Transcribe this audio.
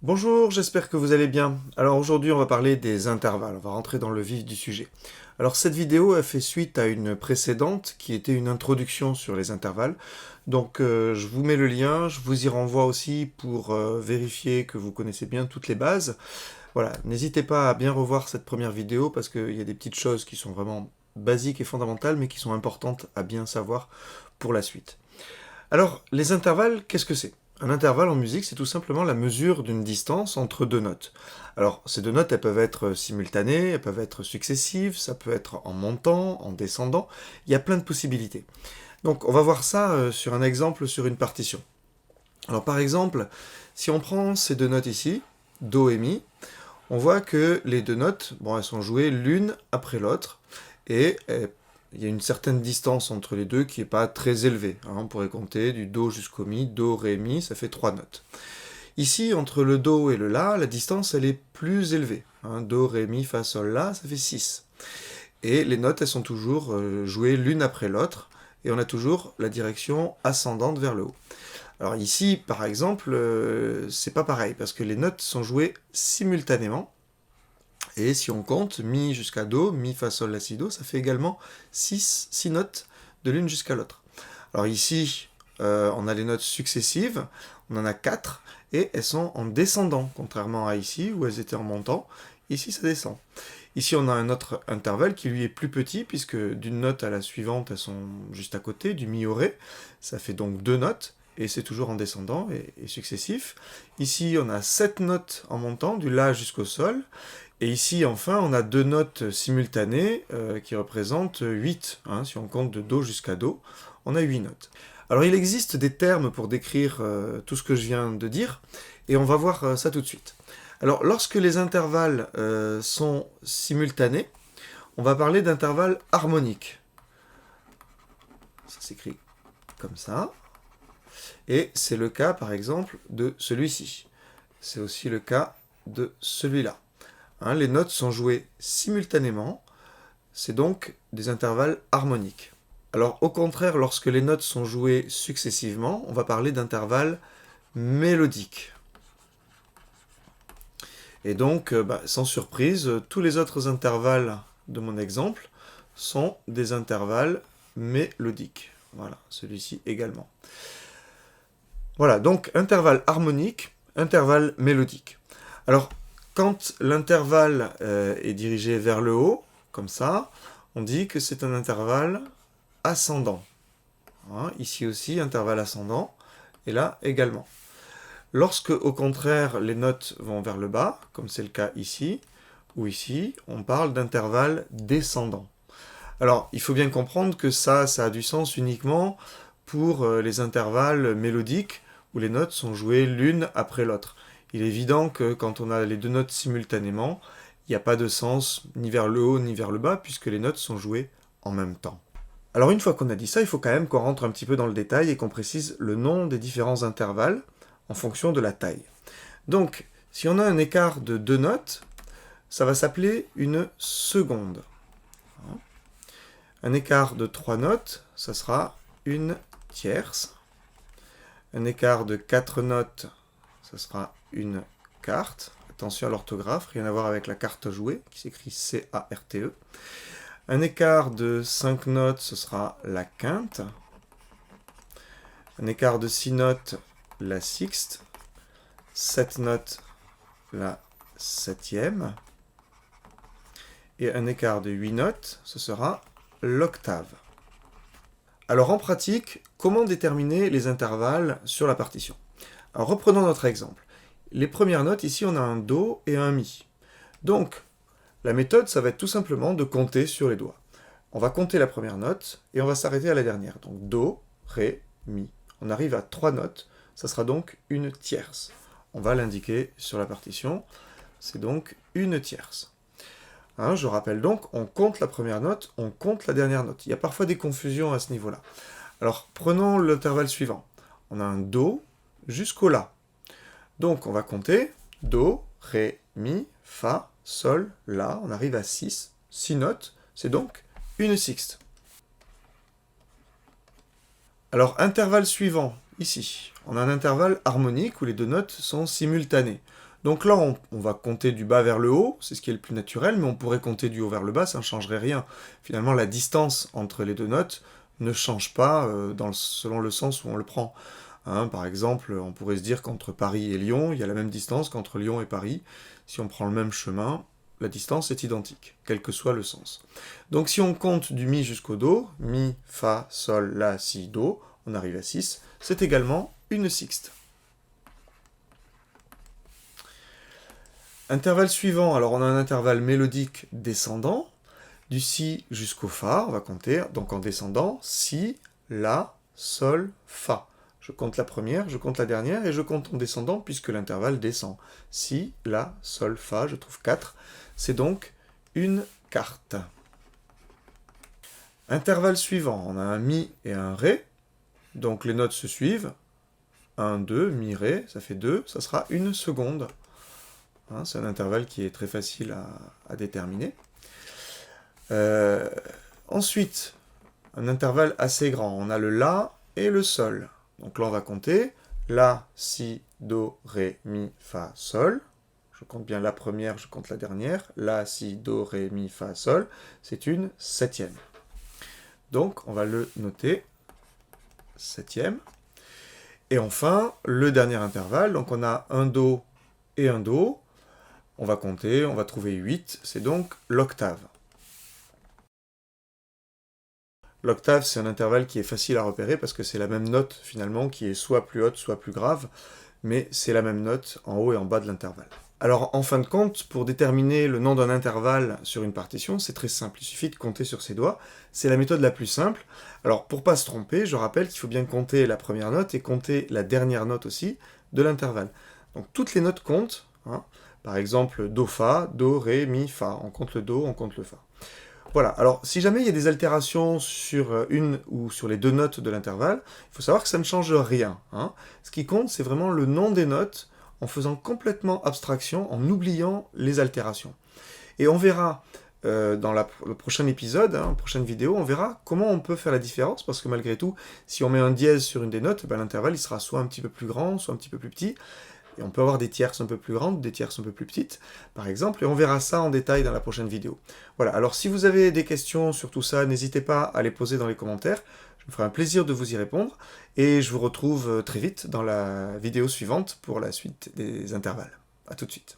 Bonjour, j'espère que vous allez bien. Alors aujourd'hui on va parler des intervalles, on va rentrer dans le vif du sujet. Alors cette vidéo a fait suite à une précédente qui était une introduction sur les intervalles. Donc je vous mets le lien, je vous y renvoie aussi pour vérifier que vous connaissez bien toutes les bases. Voilà, n'hésitez pas à bien revoir cette première vidéo parce qu'il y a des petites choses qui sont vraiment basiques et fondamentales mais qui sont importantes à bien savoir pour la suite. Alors, les intervalles, qu'est-ce que c'est? Un intervalle en musique, c'est tout simplement la mesure d'une distance entre deux notes. Alors, ces deux notes, elles peuvent être simultanées, elles peuvent être successives, ça peut être en montant, en descendant, il y a plein de possibilités. Donc, on va voir ça sur un exemple sur une partition. Alors, par exemple, si on prend ces deux notes ici, Do et Mi, on voit que les deux notes, bon, elles sont jouées l'une après l'autre, et il y a une certaine distance entre les deux qui n'est pas très élevée. Hein. On pourrait compter du Do jusqu'au Mi, Do, Ré, Mi, ça fait 3 notes. Ici, entre le Do et le La, la distance elle est plus élevée. Hein. Do, Ré, Mi, Fa, Sol, La, ça fait 6. Et les notes, elles sont toujours jouées l'une après l'autre, et on a toujours la direction ascendante vers le haut. Alors ici, par exemple, c'est pas pareil, parce que les notes sont jouées simultanément, et si on compte, Mi jusqu'à Do, Mi, Fa, Sol, La, Si, Do, ça fait également 6 notes de l'une jusqu'à l'autre. Alors ici, on a les notes successives, on en a 4, et elles sont en descendant, contrairement à ici, où elles étaient en montant. Ici, ça descend. Ici, on a un autre intervalle qui lui est plus petit, puisque d'une note à la suivante, elles sont juste à côté, du Mi au Ré. Ça fait donc 2 notes, et c'est toujours en descendant et successif. Ici, on a 7 notes en montant, du La jusqu'au Sol. Et ici, enfin, on a 2 notes simultanées qui représentent 8. Hein, si on compte de Do jusqu'à Do, on a 8 notes. Alors, il existe des termes pour décrire tout ce que je viens de dire, et on va voir ça tout de suite. Alors, lorsque les intervalles sont simultanés, on va parler d'intervalles harmoniques. Ça s'écrit comme ça. Et c'est le cas, par exemple, de celui-ci. C'est aussi le cas de celui-là. Hein, les notes sont jouées simultanément, c'est donc des intervalles harmoniques. Alors au contraire, lorsque les notes sont jouées successivement, on va parler d'intervalles mélodiques. Et donc, sans surprise, tous les autres intervalles de mon exemple sont des intervalles mélodiques. Voilà, celui-ci également. Voilà, donc intervalle harmonique, intervalle mélodique. Alors, quand l'intervalle est dirigé vers le haut, comme ça, on dit que c'est un intervalle ascendant. Hein, ici aussi, intervalle ascendant, et là également. Lorsque, au contraire, les notes vont vers le bas, comme c'est le cas ici, ou ici, on parle d'intervalle descendant. Alors, il faut bien comprendre que ça a du sens uniquement pour les intervalles mélodiques, où les notes sont jouées l'une après l'autre. Il est évident que quand on a les deux notes simultanément, il n'y a pas de sens ni vers le haut ni vers le bas, puisque les notes sont jouées en même temps. Alors une fois qu'on a dit ça, il faut quand même qu'on rentre un petit peu dans le détail et qu'on précise le nom des différents intervalles en fonction de la taille. Donc, si on a un écart de 2 notes, ça va s'appeler une seconde. Un écart de 3 notes, ça sera une tierce. Un écart de 4 notes, ça sera une quarte. Attention à l'orthographe, rien à voir avec la carte jouée, qui s'écrit C-A-R-T-E. Un écart de 5 notes, ce sera la quinte. Un écart de 6 notes, la sixte. 7 notes, la septième. Et un écart de 8 notes, ce sera l'octave. Alors en pratique, comment déterminer les intervalles sur la partition? Alors reprenons notre exemple. Les premières notes, ici on a un Do et un Mi. Donc, la méthode, ça va être tout simplement de compter sur les doigts. On va compter la première note et on va s'arrêter à la dernière. Donc Do, Ré, Mi. On arrive à 3 notes, ça sera donc une tierce. On va l'indiquer sur la partition, c'est donc une tierce. Hein, je rappelle donc, on compte la première note, on compte la dernière note. Il y a parfois des confusions à ce niveau-là. Alors, prenons l'intervalle suivant. On a un Do jusqu'au La. Donc, on va compter Do, Ré, Mi, Fa, Sol, La. On arrive à 6. 6 notes, c'est donc une sixte. Alors, intervalle suivant, ici. On a un intervalle harmonique où les deux notes sont simultanées. Donc là, on va compter du bas vers le haut, c'est ce qui est le plus naturel, mais on pourrait compter du haut vers le bas, ça ne changerait rien. Finalement, la distance entre les deux notes ne change pas selon le sens où on le prend. Hein, par exemple, on pourrait se dire qu'entre Paris et Lyon, il y a la même distance qu'entre Lyon et Paris. Si on prend le même chemin, la distance est identique, quel que soit le sens. Donc si on compte du mi jusqu'au do, mi, fa, sol, la, si, do, on arrive à 6, c'est également une sixte. Intervalle suivant, alors on a un intervalle mélodique descendant, du si jusqu'au fa, on va compter, donc en descendant, si, la, sol, fa. Je compte la première, je compte la dernière, et je compte en descendant puisque l'intervalle descend. Si, la, sol, fa, je trouve 4. C'est donc une quarte. Intervalle suivant, on a un mi et un ré. Donc les notes se suivent. 1, 2, mi, ré, ça fait 2, ça sera une seconde. Hein, c'est un intervalle qui est très facile à déterminer. Ensuite, un intervalle assez grand. On a le la et le sol. Donc là, on va compter. La, si, do, ré, mi, fa, sol. Je compte bien la première, je compte la dernière. La, si, do, ré, mi, fa, sol. C'est une septième. Donc, on va le noter. Septième. Et enfin, le dernier intervalle. Donc, on a un do et un do. On va compter, on va trouver 8. C'est donc l'octave. L'octave, c'est un intervalle qui est facile à repérer parce que c'est la même note, finalement, qui est soit plus haute, soit plus grave, mais c'est la même note en haut et en bas de l'intervalle. Alors, en fin de compte, pour déterminer le nom d'un intervalle sur une partition, c'est très simple, il suffit de compter sur ses doigts. C'est la méthode la plus simple. Alors, pour pas se tromper, je rappelle qu'il faut bien compter la première note et compter la dernière note aussi de l'intervalle. Donc, toutes les notes comptent. Hein. Par exemple, do, fa, do, ré, mi, fa. On compte le do, on compte le fa. Voilà, alors si jamais il y a des altérations sur une ou sur les deux notes de l'intervalle, il faut savoir que ça ne change rien. Hein. Ce qui compte, c'est vraiment le nom des notes en faisant complètement abstraction, en oubliant les altérations. Et on verra dans le prochain épisode, la prochaine vidéo, on verra comment on peut faire la différence, parce que malgré tout, si on met un dièse sur une des notes, ben, l'intervalle il sera soit un petit peu plus grand, soit un petit peu plus petit. Et on peut avoir des tierces un peu plus grandes, des tierces un peu plus petites, par exemple, et on verra ça en détail dans la prochaine vidéo. Voilà, alors si vous avez des questions sur tout ça, n'hésitez pas à les poser dans les commentaires, je me ferai un plaisir de vous y répondre, et je vous retrouve très vite dans la vidéo suivante pour la suite des intervalles. A tout de suite.